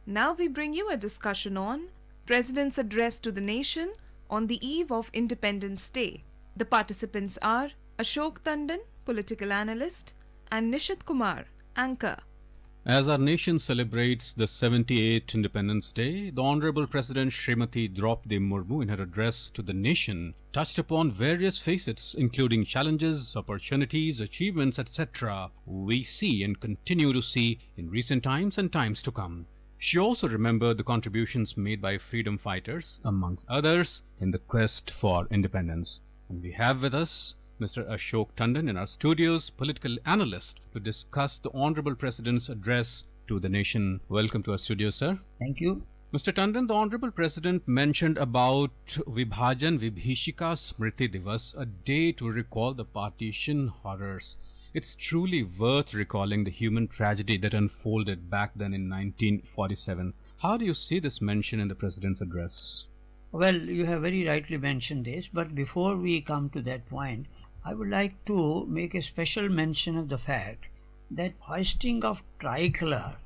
Now we bring you a discussion on President's Address to the Nation on the eve of Independence Day. The participants are Ashok Tandon, political analyst, and Nishit Kumar, anchor. As our nation celebrates the 78th Independence Day, the Honorable President Srimati Draupadi Murmu in her address to the nation touched upon various facets including challenges, opportunities, achievements, etc. we see and continue to see in recent times and times to come. She also remembered the contributions made by freedom fighters, amongst others, in the quest for independence. And we have with us Mr. Ashok Tandon in our studios, political analyst, to discuss the Honorable President's address to the nation. Welcome to our studio, sir. Thank you. Mr. Tandon, the Honorable President mentioned about Vibhajan Vibhishika Smriti Divas, a day to recall the partition horrors. It's truly worth recalling the human tragedy that unfolded back then in 1947. How do you see this mention in the President's address? Well, you have very rightly mentioned this, but before we come to that point, I would like to make a special mention of the fact that hoisting of tricolor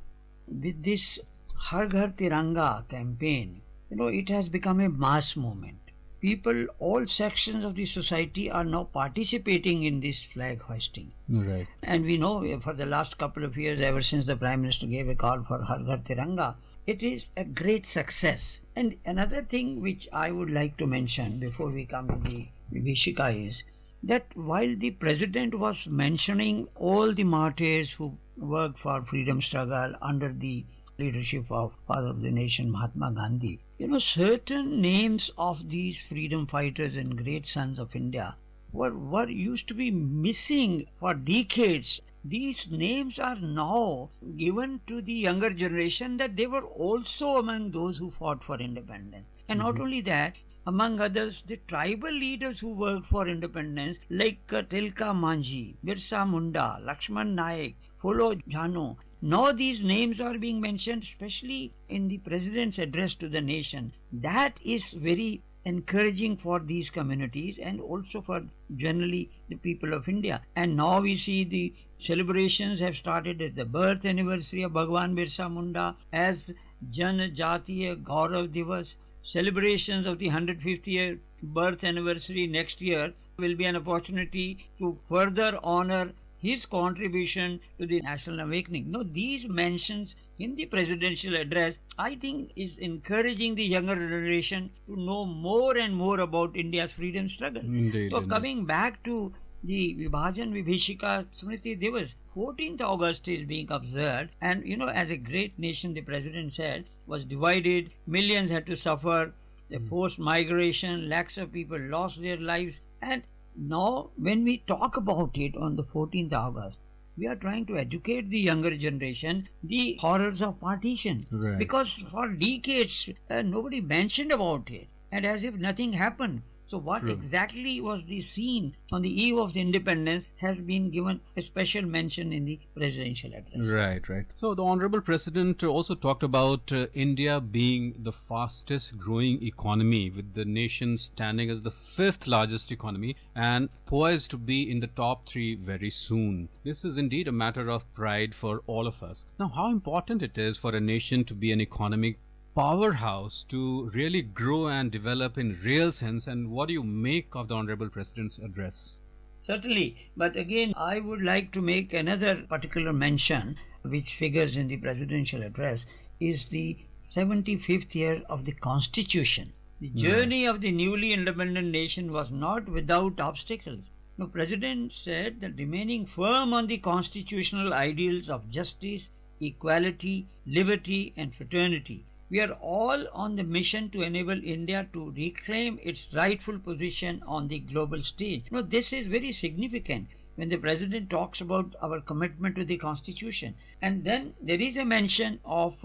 with this Har Ghar Tiranga campaign, it has become a mass movement. People, all sections of the society are now participating in this flag hoisting. Right. And we know for the last couple of years, ever since the Prime Minister gave a call for Har Ghar Tiranga, it is a great success. And another thing which I would like to mention before we come to the Vibhishika is that while the President was mentioning all the martyrs who worked for freedom struggle under the leadership of Father of the Nation, Mahatma Gandhi, certain names of these freedom fighters and great sons of India were used to be missing for decades. These names are now given to the younger generation that they were also among those who fought for independence. And not only that, among others, the tribal leaders who worked for independence like Tilka Manjhi, Birsa Munda, Lakshman Naik, Pholo Jhano. Now these names are being mentioned, especially in the President's address to the nation. That is very encouraging for these communities and also for generally the people of India. And now we see the celebrations have started at the birth anniversary of Bhagwan Birsa Munda as Jan Jatiya Gaurav Divas. Celebrations of the 150th birth anniversary next year will be an opportunity to further honor his contribution to the national awakening. No, these mentions in the presidential address, I think, is encouraging the younger generation to know more and more about India's freedom struggle. Indeed, so coming back to the Vibhajan Vibhishika Smriti Divas, 14th August is being observed, and as a great nation, the President said, was divided, millions had to suffer, the forced migration, lakhs of people lost their lives, and now when we talk about it on the 14th August, we are trying to educate the younger generation the horrors of partition. Right. Because for decades nobody mentioned about it, and as if nothing happened. So what exactly was the scene on the eve of the independence has been given a special mention in the presidential address. Right. So the Honorable President also talked about India being the fastest growing economy, with the nation standing as the 5th largest economy and poised to be in the top 3 very soon. This is indeed a matter of pride for all of us. Now, how important it is for a nation to be an economic powerhouse, to really grow and develop in real sense, and what do you make of the Honorable President's address? Certainly, but again I would like to make another particular mention which figures in the presidential address is the 75th year of the Constitution. The journey of the newly independent nation was not without obstacles. The President said that remaining firm on the constitutional ideals of justice, equality, liberty and fraternity, we are all on the mission to enable India to reclaim its rightful position on the global stage. This is very significant when the President talks about our commitment to the Constitution. And then there is a mention of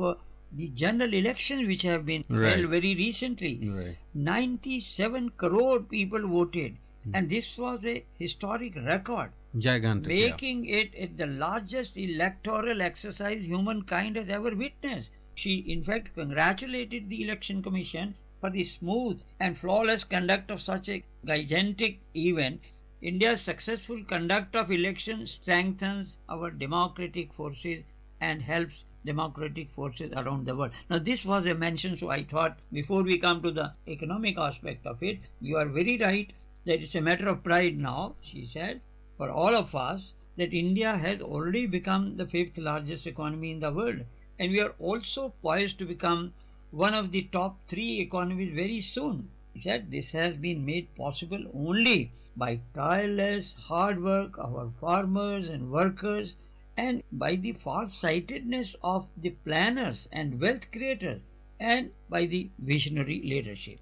the general elections which have been held very recently. 97 crore people voted. And this was a historic record, Gigantic, making it the largest electoral exercise humankind has ever witnessed. She in fact congratulated the Election Commission for the smooth and flawless conduct of such a gigantic event. India's successful conduct of elections strengthens our democratic forces and helps democratic forces around the world. Now, this was a mention, so I thought before we come to the economic aspect of it, you are very right that it's a matter of pride now, she said, for all of us, that India has already become the fifth largest economy in the world. And we are also poised to become one of the top three economies very soon. He said this has been made possible only by tireless hard work of our farmers and workers, and by the far-sightedness of the planners and wealth creators, and by the visionary leadership.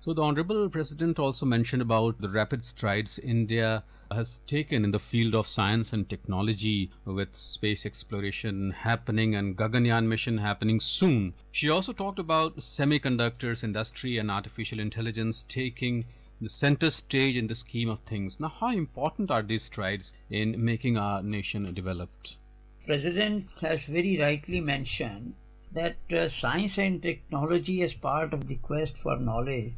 So the Honorable President also mentioned about the rapid strides India has taken in the field of science and technology, with space exploration happening and Gaganyaan mission happening soon. She also talked about semiconductors industry and artificial intelligence taking the center stage in the scheme of things. Now, how important are these strides in making our nation developed? President has very rightly mentioned that science and technology as part of the quest for knowledge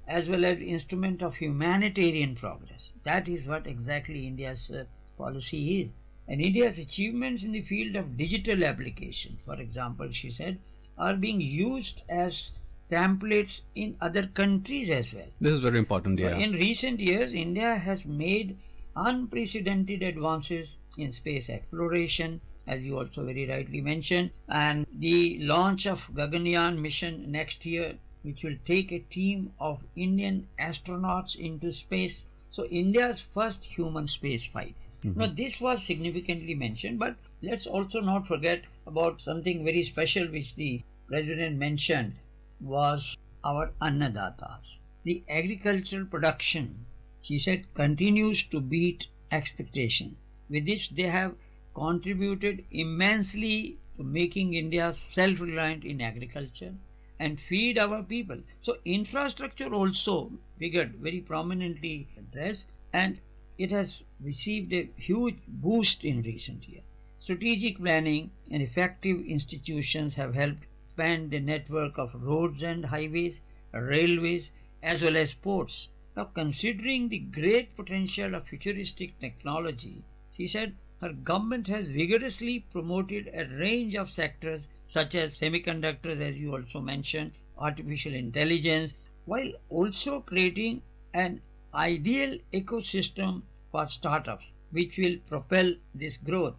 as well as instrument of humanitarian progress. That is what exactly India's policy is. And India's achievements in the field of digital application, for example, she said, are being used as templates in other countries as well. This is very important, yeah. In recent years, India has made unprecedented advances in space exploration, as you also very rightly mentioned, and the launch of Gaganyaan mission next year, which will take a team of Indian astronauts into space. So India's first human space flight. Now this was significantly mentioned, but let's also not forget about something very special which the President mentioned was our Annadatas. The agricultural production, she said, continues to beat expectation. With this, they have contributed immensely to making India self-reliant in agriculture and feed our people. So infrastructure also figured very prominently addressed, and it has received a huge boost in recent years. Strategic planning and effective institutions have helped expand the network of roads and highways, railways, as well as ports. Now, considering the great potential of futuristic technology, she said her government has vigorously promoted a range of sectors such as semiconductors, as you also mentioned, artificial intelligence, while also creating an ideal ecosystem for startups which will propel this growth.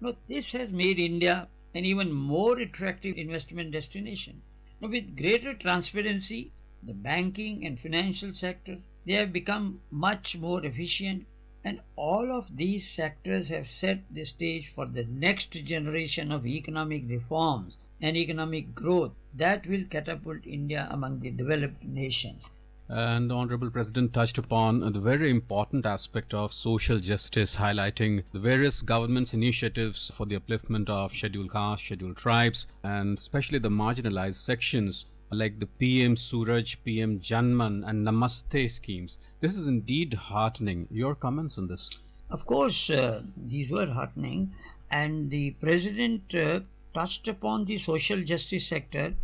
Now, this has made India an even more attractive investment destination. Now, with greater transparency, the banking and financial sector, they have become much more efficient, and all of these sectors have set the stage for the next generation of economic reforms and economic growth that will catapult India among the developed nations. And the Honorable President touched upon the very important aspect of social justice, highlighting the various government's initiatives for the upliftment of scheduled castes, scheduled tribes, and especially the marginalized sections, like the PM Suraj, PM Janman, and Namaste schemes. This is indeed heartening. Your comments on this? Of course, these were heartening, and the President touched upon the social justice sector,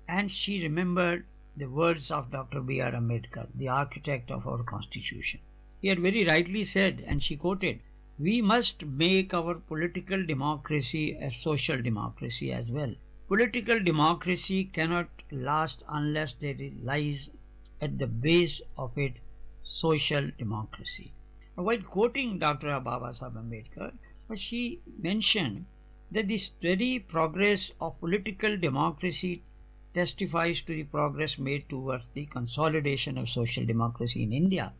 and she remembered the words of Dr. B.R. Ambedkar, the architect of our Constitution. He had very rightly said, and she quoted, "We must make our political democracy a social democracy as well. Political democracy cannot last unless there lies at the base of it social democracy." While quoting Dr. Babasaheb Ambedkar, she mentioned that the steady progress of political democracy testifies to the progress made towards the consolidation of social democracy in India,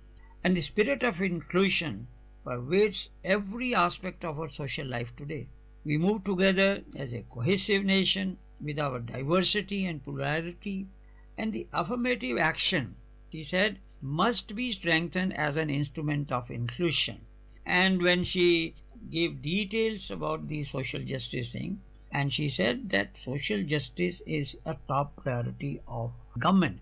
and the spirit of inclusion pervades every aspect of our social life today. We move together as a cohesive nation with our diversity and plurality, and the affirmative action, she said, must be strengthened as an instrument of inclusion. And when she gave details about the social justice thing, and she said that social justice is a top priority of government,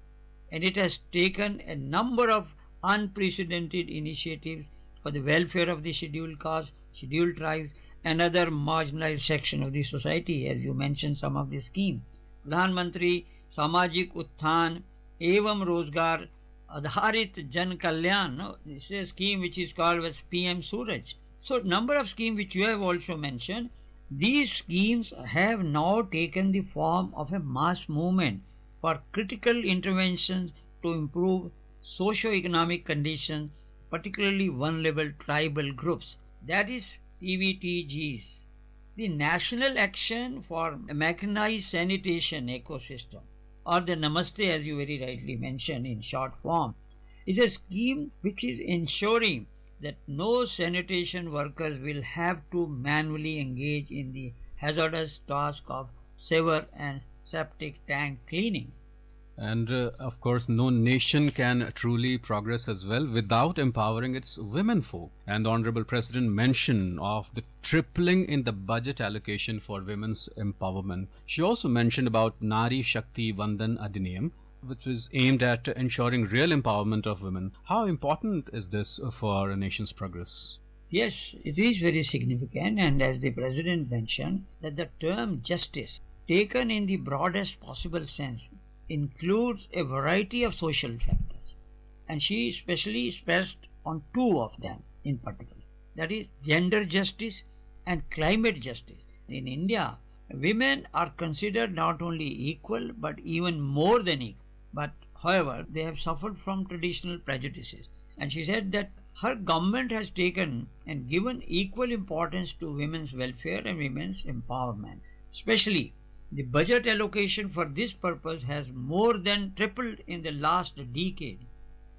and it has taken a number of unprecedented initiatives for the welfare of the scheduled castes, scheduled tribes, and other marginalized section of the society, as you mentioned some of the scheme. Pradhan Mantri Samajik Utthan Evam Rozgar Adharit Jan Kalyan. No? This is a scheme which is called as PM Suraj. So number of schemes which you have also mentioned, These schemes have now taken the form of a mass movement for critical interventions to improve socio-economic conditions, particularly vulnerable tribal groups. That is PVTGs. The National Action for Mechanized Sanitation Ecosystem, or the Namaste as you very rightly mentioned in short form, is a scheme which is ensuring that no sanitation workers will have to manually engage in the hazardous task of sewer and septic tank cleaning. And of course, no nation can truly progress as well without empowering its women folk. And the Honorable President mentioned of the tripling in the budget allocation for women's empowerment. She also mentioned about Nari Shakti Vandan Adhiniyam, which is aimed at ensuring real empowerment of women. How important is this for a nation's progress? Yes, it is very significant, and as the President mentioned, that the term justice, taken in the broadest possible sense, includes a variety of social factors, and she especially stressed on two of them in particular, that is gender justice and climate justice. In India, women are considered not only equal but even more than equal, but however they have suffered from traditional prejudices, and she said that her government has taken and given equal importance to women's welfare and women's empowerment. Especially the budget allocation for this purpose has more than tripled in the last decade.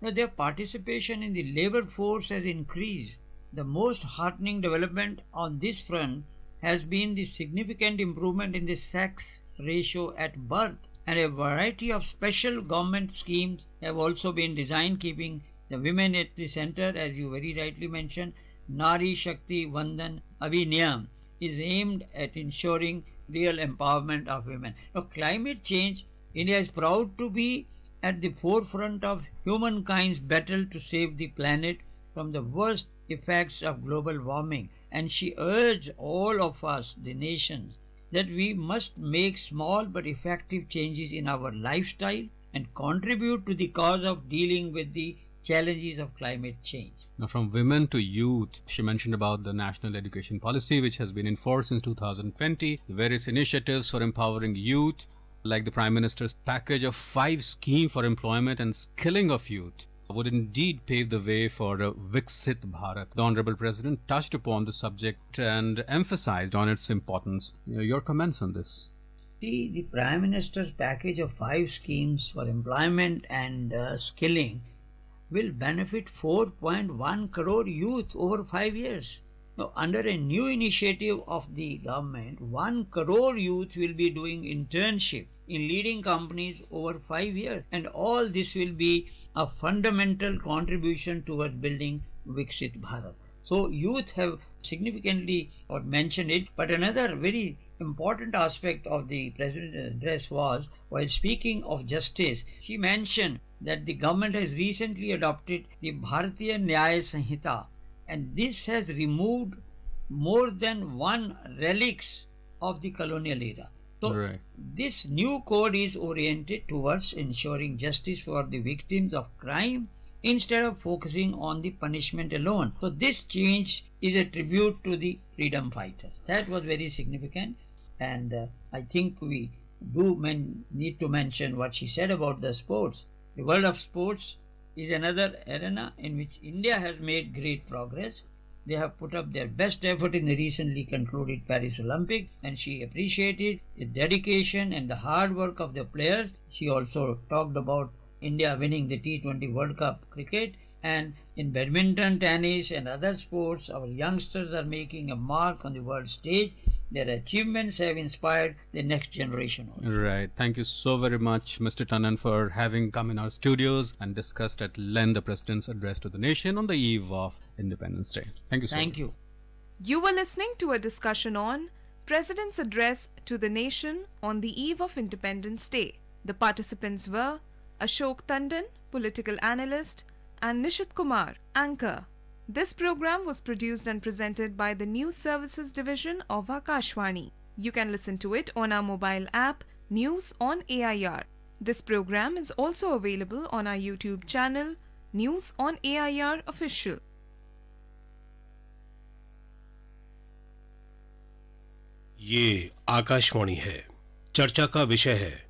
Now, their participation in the labor force has increased. The most heartening development on this front has been the significant improvement in the sex ratio at birth, and a variety of special government schemes have also been designed keeping the women at the center, as you very rightly mentioned. Nari Shakti Vandan Abhiniyam is aimed at ensuring real empowerment of women. Now, climate change, India is proud to be at the forefront of humankind's battle to save the planet from the worst effects of global warming. And she urged all of us, the nations, that we must make small but effective changes in our lifestyle and contribute to the cause of dealing with the challenges of climate change. Now, from women to youth, she mentioned about the national education policy, which has been in force since 2020, the various initiatives for empowering youth, like the Prime Minister's package of 5 schemes for employment and skilling of youth, would indeed pave the way for a Viksit Bharat. The Honorable President touched upon the subject and emphasized on its importance. Your comments on this? See, the Prime Minister's package of 5 schemes for employment and skilling will benefit 4.1 crore youth over 5 years. Now, under a new initiative of the government, 1 crore youth will be doing internship in leading companies over 5 years, and all this will be a fundamental contribution towards building Viksit Bharat. So youth have significantly mentioned it, but another very important aspect of the President's address was, while speaking of justice, she mentioned that the government has recently adopted the Bharatiya Nyaya Sanhita, and this has removed more than 1 relics of the colonial era. So this new code is oriented towards ensuring justice for the victims of crime instead of focusing on the punishment alone. So this change is a tribute to the freedom fighters. That was very significant, and I think we do need to mention what she said about the sports. The world of sports is another arena in which India has made great progress. They have put up their best effort in the recently concluded Paris Olympics, and she appreciated the dedication and the hard work of the players. She also talked about India winning the T20 World Cup cricket, and in badminton, tennis and other sports, our youngsters are making a mark on the world stage. Their achievements have inspired the next generation also. Right. Thank you so very much, Mr. Tandon, for having come in our studios and discussed at length the President's address to the nation on the eve of Independence Day. Thank you so much. Thank you. You were listening to a discussion on President's Address to the Nation on the Eve of Independence Day. The participants were Ashok Tandon, political analyst, and Nishit Kumar, anchor. This program was produced and presented by the News Services Division of Akashvani. You can listen to it on our mobile app, News on AIR. This program is also available on our YouTube channel, News on AIR Official. ये आकाशवाणी है। चर्चा का विषय है